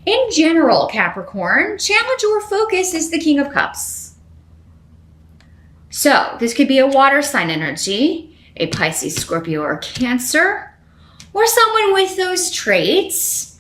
In general, Capricorn, challenge or focus is the King of Cups. So this could be a water sign energy, a Pisces, Scorpio, or Cancer, or someone with those traits,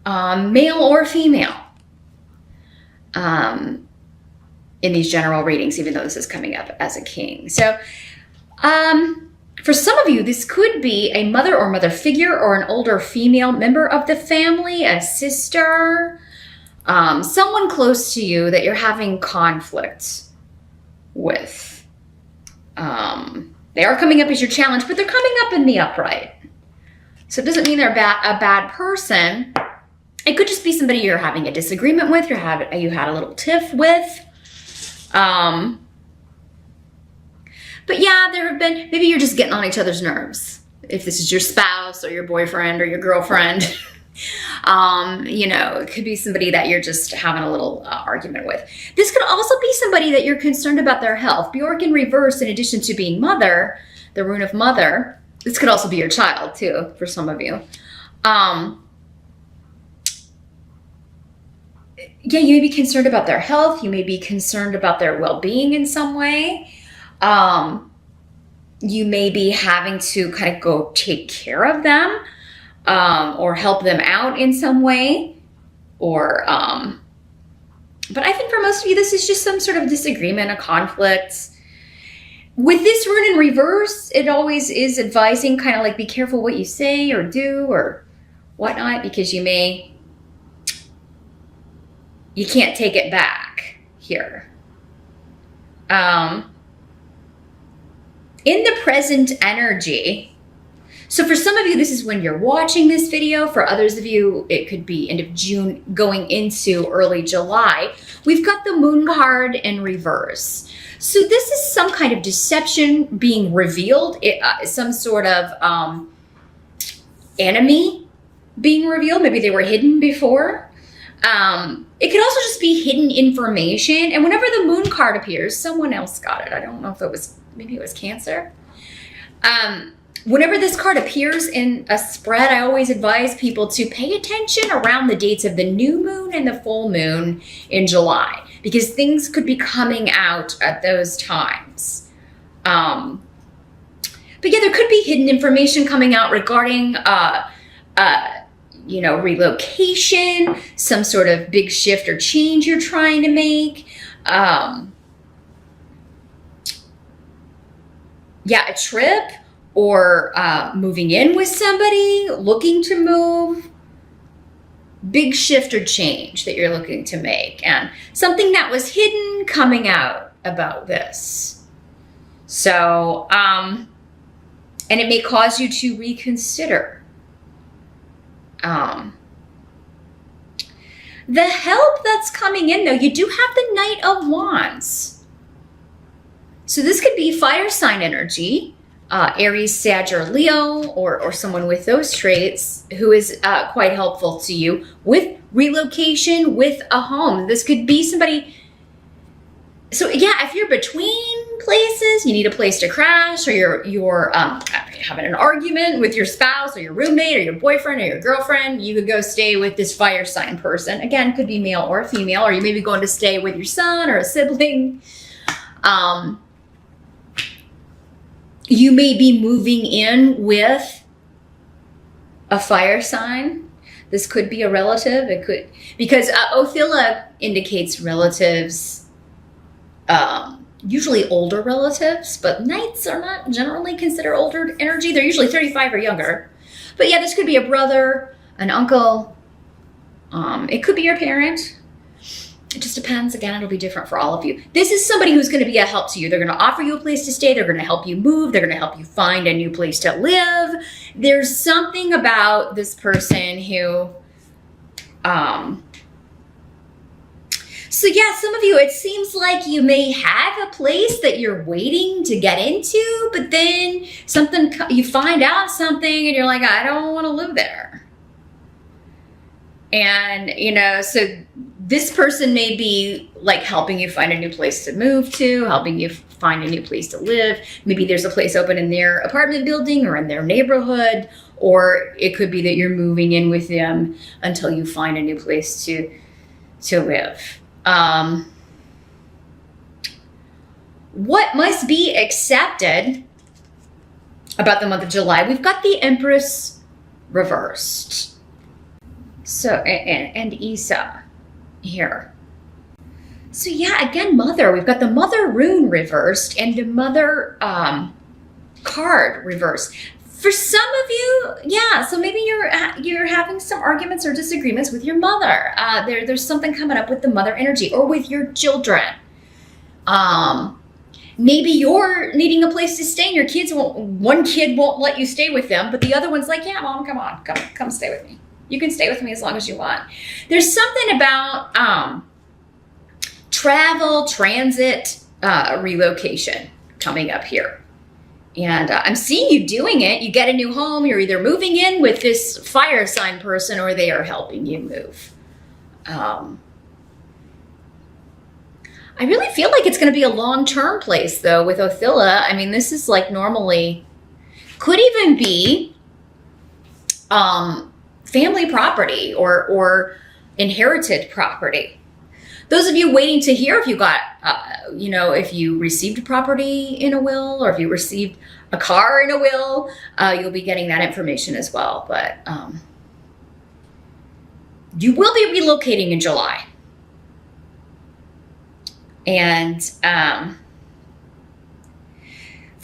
male or female, in these general readings, even though this is coming up as a king. So for some of you, this could be a mother or mother figure or an older female member of the family, a sister, someone close to you that you're having conflict with. They are coming up as your challenge, but they're coming up in the upright. So it doesn't mean they're a bad person. It could just be somebody you're having a disagreement with, you had a little tiff with. But yeah, there have been, maybe you're just getting on each other's nerves. If this is your spouse or your boyfriend or your girlfriend, it could be somebody that you're just having a little argument with. This could also be somebody that you're concerned about their health. Bjork in reverse, in addition to being mother, the rune of mother, this could also be your child too, for some of you. Yeah, you may be concerned about their health. You may be concerned about their well-being in some way. You may be having to kind of go take care of them, or help them out in some way, or, but I think for most of you, this is just some sort of disagreement, a conflict. With this rune in reverse, it always is advising kind of like be careful what you say or do or whatnot, because you can't take it back here. In the present energy, so for some of you, this is when you're watching this video. For others of you, it could be end of June going into early July. We've got the moon card in reverse. So this is some kind of deception being revealed, some sort of enemy being revealed. Maybe they were hidden before. It could also just be hidden information. And whenever the moon card appears, someone else got it. I don't know if it was, maybe it was Cancer. Whenever this card appears in a spread, I always advise people to pay attention around the dates of the new moon and the full moon in July, because things could be coming out at those times. But yeah, there could be hidden information coming out regarding, relocation, some sort of big shift or change you're trying to make. A trip, or moving in with somebody, looking to move. Big shift or change that you're looking to make, and something that was hidden coming out about this. So, and it may cause you to reconsider. The help that's coming in, though, you do have the Knight of Wands. So this could be fire sign energy, Aries, Sag, or Leo, or someone with those traits who is quite helpful to you with relocation, with a home. This could be somebody. So yeah, if you're between places, you need a place to crash, or you're having an argument with your spouse or your roommate or your boyfriend or your girlfriend, you could go stay with this fire sign person. Again, could be male or female, or you may be going to stay with your son or a sibling. You may be moving in with a fire sign. This could be a relative. It could, because Othila indicates relatives, usually older relatives, but Knights are not generally considered older energy. They're usually 35 or younger. But yeah, this could be a brother, an uncle. It could be your parent. It just depends. Again, it'll be different for all of you. This is somebody who's going to be a help to you. They're going to offer you a place to stay. They're going to help you move. They're going to help you find a new place to live. There's something about this person who, so yeah, some of you, it seems like you may have a place that you're waiting to get into, but then you find out something and you're like, I don't want to live there. And, so this person may be like helping you find a new place to move to, helping you find a new place to live. Maybe there's a place open in their apartment building or in their neighborhood, or it could be that you're moving in with them until you find a new place to live. What must be accepted about the month of July? We've got the Empress reversed. So, and Isa here. So yeah, again, Mother. We've got the Mother rune reversed and the Mother card reversed. For some of you, yeah, so maybe you're having some arguments or disagreements with your mother. There's something coming up with the mother energy, or with your children. Maybe you're needing a place to stay and your kids won't, one kid won't let you stay with them, but the other one's like, yeah, Mom, come on, come stay with me. You can stay with me as long as you want. There's something about travel, transit, relocation coming up here. And I'm seeing you doing it. You get a new home. You're either moving in with this fire sign person or they are helping you move. I really feel like it's going to be a long-term place, though, with Othilla. I mean, this is like normally, could even be family property or inherited property. Those of you waiting to hear if you got, if you received property in a will, or if you received a car in a will, you'll be getting that information as well. But you will be relocating in July. And for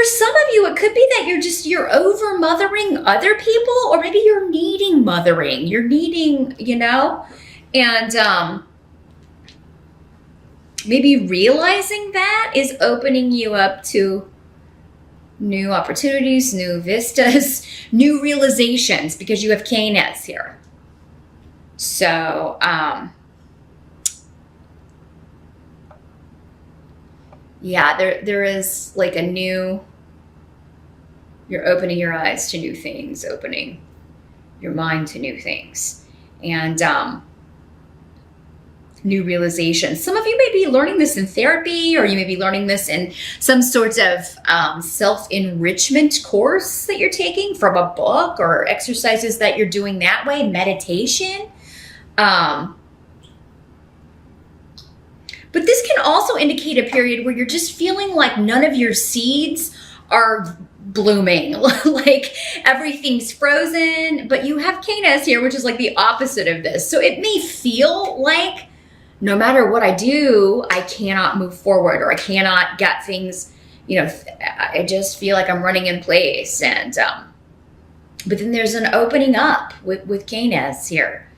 some of you, it could be that you're over mothering other people, or maybe you're needing mothering. You're needing, and maybe realizing that is opening you up to new opportunities, new vistas, new realizations, because you have Canis here. So, yeah, there is like you're opening your eyes to new things, opening your mind to new things, and new realizations. Some of you may be learning this in therapy, or you may be learning this in some sort of self-enrichment course that you're taking from a book, or exercises that you're doing that way, meditation. But this can also indicate a period where you're just feeling like none of your seeds are blooming, like everything's frozen, but you have Canis here, which is like the opposite of this. So it may feel like no matter what I do, I cannot move forward, or I cannot get things, I just feel like I'm running in place. And, but then there's an opening up with Canis here.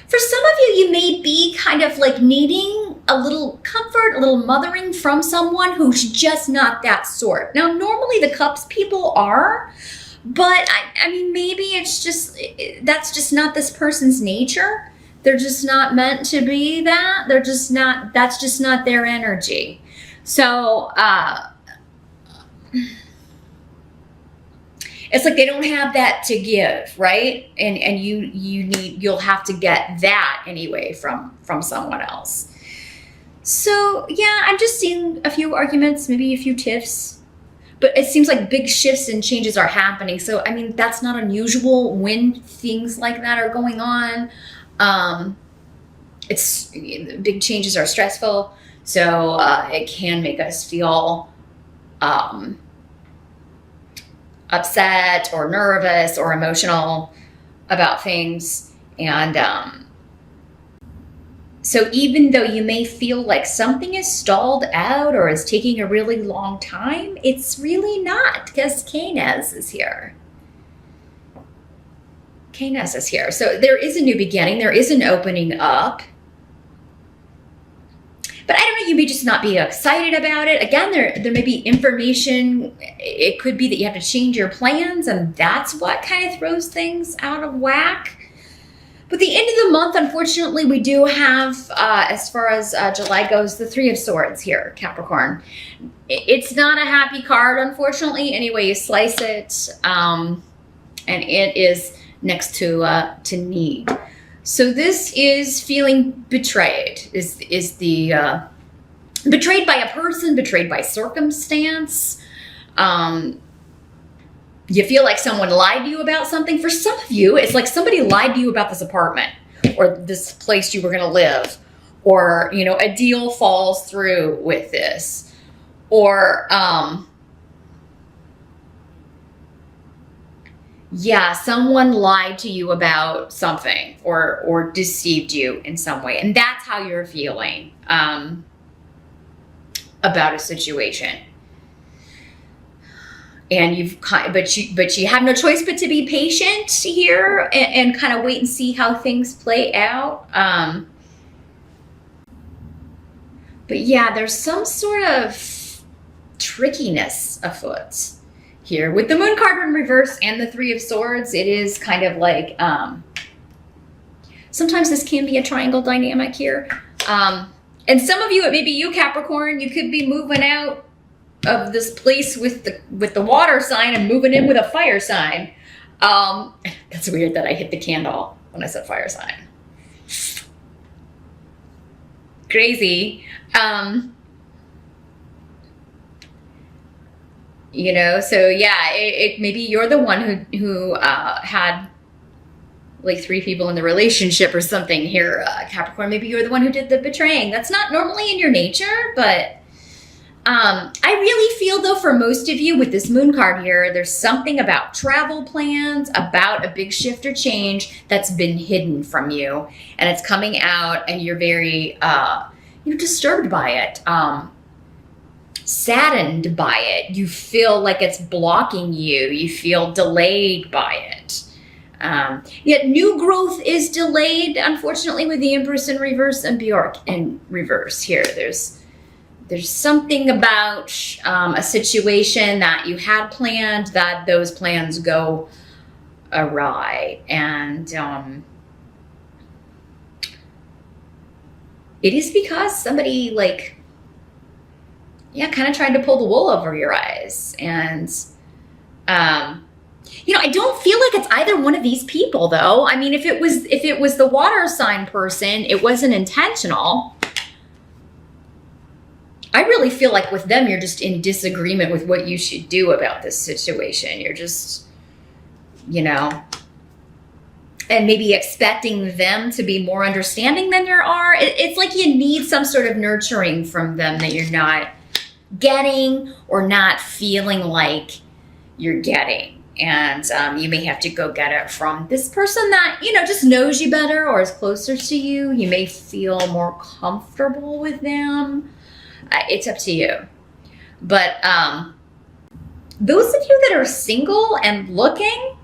For some of you, you may be kind of like needing a little comfort, a little mothering from someone who's just not that sort. Now, normally the Cups people are, but I mean, maybe it's just, that's just not this person's nature. They're just not meant to be that. They're just not, that's just not their energy. So, it's like they don't have that to give, right? And you'll have to get that anyway from someone else. So yeah, I'm just seeing a few arguments, maybe a few tiffs, but it seems like big shifts and changes are happening. So, I mean, that's not unusual when things like that are going on. Big changes are stressful. So it can make us feel upset or nervous or emotional about things. And so even though you may feel like something is stalled out or is taking a really long time, it's really not, because Canis is here. Canis is here. So there is a new beginning. There is an opening up. But I don't know, you may just not be excited about it. Again, there may be information. It could be that you have to change your plans, and that's what kind of throws things out of whack. But the end of the month, unfortunately, we do have, as far as July goes, the Three of Swords here, Capricorn. It's not a happy card, unfortunately, any way you slice it. And it is next to need. So this is feeling betrayed, is the betrayed by a person, betrayed by circumstance. You feel like someone lied to you about something. For some of you, it's like somebody lied to you about this apartment or this place you were going to live, or, you know, a deal falls through with this, or, yeah, someone lied to you about something or deceived you in some way. And that's how you're feeling, about a situation. And but you have no choice but to be patient here and kind of wait and see how things play out. But yeah, there's some sort of trickiness afoot here with the Moon card in reverse and the Three of Swords. It is kind of like, sometimes this can be a triangle dynamic here. And some of you, it may be you, Capricorn, you could be moving out of this place with the water sign and moving in with a fire sign. That's weird that I hit the candle when I said fire sign. Crazy. You know, so yeah, it maybe you're the one who had like 3 people in the relationship or something here, Capricorn. Maybe you're the one who did the betraying. That's not normally in your nature, but I really feel though for most of you with this Moon card here, there's something about travel plans, about a big shift or change that's been hidden from you, and it's coming out, and you're very, disturbed by it, saddened by it. You feel like it's blocking you. You feel delayed by it. Yet new growth is delayed, unfortunately, with the Empress in reverse and Bjork in reverse here. There's something about a situation that you had planned that those plans go awry. And it is because somebody kind of tried to pull the wool over your eyes. And, I don't feel like it's either one of these people though. I mean, if it was the water sign person, it wasn't intentional. I really feel like with them, you're just in disagreement with what you should do about this situation. You're just, and maybe expecting them to be more understanding than you are. It's like you need some sort of nurturing from them that you're not getting or not feeling like you're getting. And you may have to go get it from this person that, just knows you better or is closer to you. You may feel more comfortable with them. It's up to you. But those of you that are single and looking,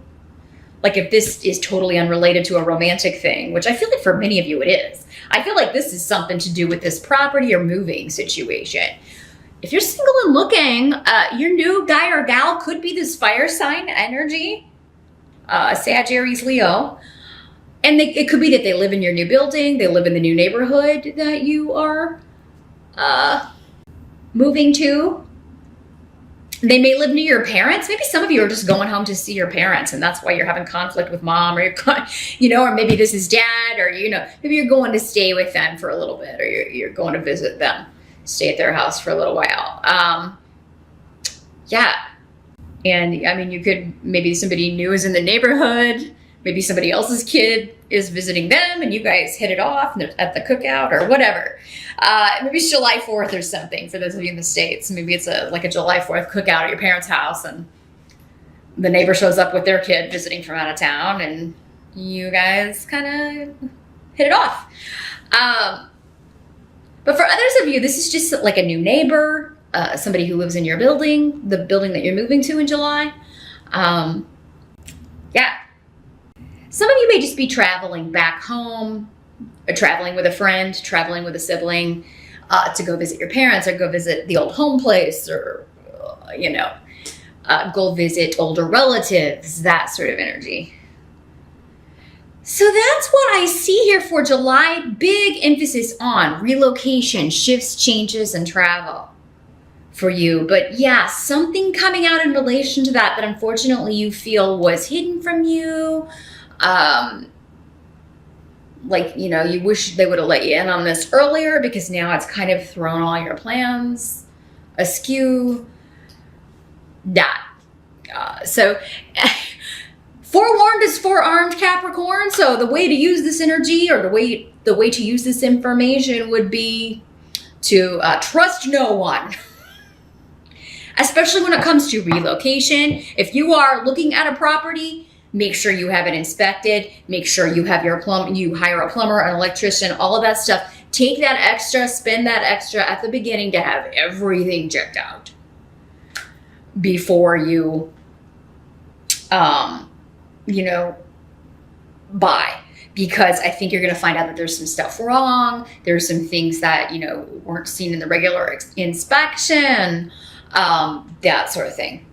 like if this is totally unrelated to a romantic thing, which I feel like for many of you it is. I feel like this is something to do with this property or moving situation. If you're single and looking, your new guy or gal could be this fire sign energy, Sag, Aries, Leo. And it could be that they live in your new building, they live in the new neighborhood that you are moving to. They may live near your parents. Maybe some of you are just going home to see your parents, and that's why you're having conflict with mom, or or maybe this is dad, or maybe you're going to stay with them for a little bit, or you're going to visit them, stay at their house for a little while. Yeah, and I mean, you could, maybe somebody new is in the neighborhood. Maybe somebody else's kid is visiting them and you guys hit it off and they're at the cookout or whatever. Maybe it's July 4th or something for those of you in the States. Maybe it's like a July 4th cookout at your parents' house and the neighbor shows up with their kid visiting from out of town and you guys kind of hit it off. But for others of you, this is just like a new neighbor, somebody who lives in your building, the building that you're moving to in July. Yeah. Some of you may just be traveling back home, or traveling with a friend, traveling with a sibling, to go visit your parents or go visit the old home place or, go visit older relatives, that sort of energy. So that's what I see here for July. Big emphasis on relocation, shifts, changes, and travel for you. But yeah, something coming out in relation to that unfortunately you feel was hidden from you. You wish they would have let you in on this earlier because now it's kind of thrown all your plans askew. that. So forewarned is forearmed, Capricorn. So the way to use this energy, or the way to use this information, would be to trust no one. Especially when it comes to relocation. If you are looking at a property, make sure you have it inspected. Make sure you have you hire a plumber, an electrician, all of that stuff. Take that extra, spend that extra at the beginning to have everything checked out before you, buy. Because I think you're going to find out that there's some stuff wrong. There's some things that, weren't seen in the regular inspection. That sort of thing.